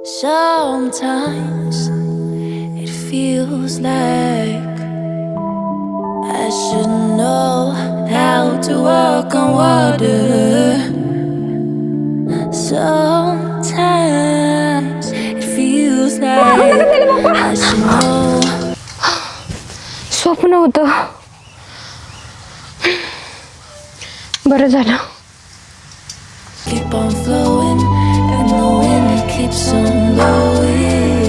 Sometimes it feels like I should know how to walk on water. Sometimes it feels like I should know. स्वप्न होतं. बरं झालं. Keep on flowing, and the wind keeps on blowing.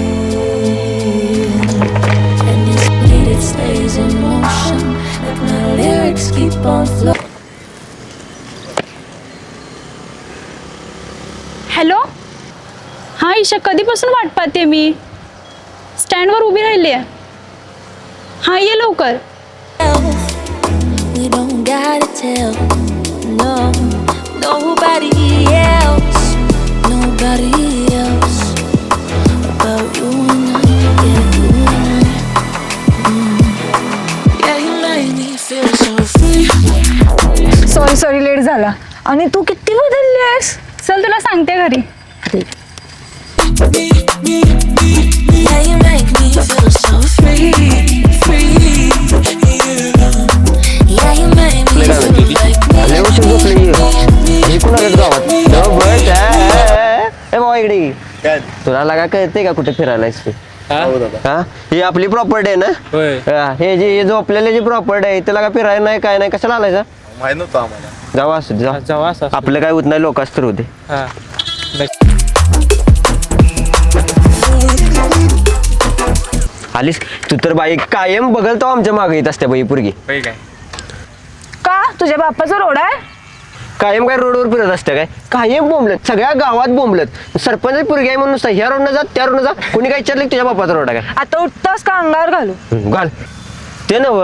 And this beat, it stays in motion, like my lyrics keep on flowing. Hello. हां ईशा, कधीपासून वाट पाहते मी. स्टँडवर उभी राहिली आहे. हां ये लवकर. We don't gotta tell, no, nobody else about you and I, yeah, you and I. Yeah, you make me feel so free. Sorry late झाला. आणि तू किती बदललीस. चल तुला सांगते घरी. Yeah, you make me feel so free. Yeah, you make me feel like me. तुला लागा कळते का कुठे फिरायलायस तू. हा ही आपली प्रॉपर्टी आहे ना. हे जे झोपलेले जी प्रॉपर्टी आहे त्याला का फिरायला नाही काय नाही कशाला आलायचा माहित नव्हतं आम्हाला. जावा असू जावा आपलं काय होत नाही लोकांच तर होते. आलीस तू तर बाई कायम बघल तो आमच्या मागे येत असते बाई पुरगी. का तुझ्या बापाचा रोड आहे. कायम काय रोडवर फिरत असते काय कायम बोंबलत सगळ्या गावात बोंबलत. सरपंच पुरगी आहे म्हणून ह्या रोडनं जा त्या रोडनं जा कोणी काय विचारलं तुझ्या बापाचा रोड आहे काय. आता उठतास का अंगावर घालू. घाल ते नव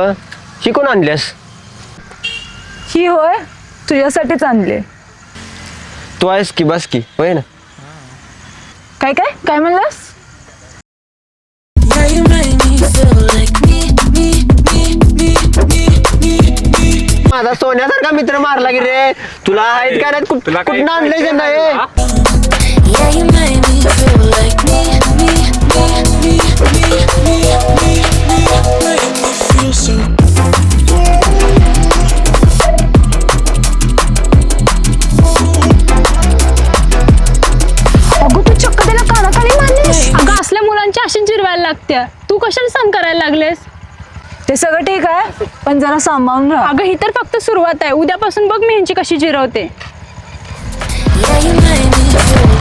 शिकून आणल्यास. ही होय तुझ्यासाठीच आणले. तू आहेस की बस की होय ना. काय काय काय म्हणलास. Yeah, you make me feel like me. माझा सोन्यासारखा मित्र मारला की रे. तुला आहेत का नाही कुठं आणलंय त्यांना हे. Yeah, you make me feel like me. Make me feel so. अगं तू चक्क त्याला कानाखाली मारलीस. अगं असल्या मुलांची अशी जिरवायला लागत्या. तू कशाला सहन करायला लागलेस. ते सगळं ठीक आहे पण जरा सांभाळून राहा. अगं ही तर फक्त सुरुवात आहे. उद्यापासून बघ मी ह्यांची कशी जिरवते. Yeah, you make me feel.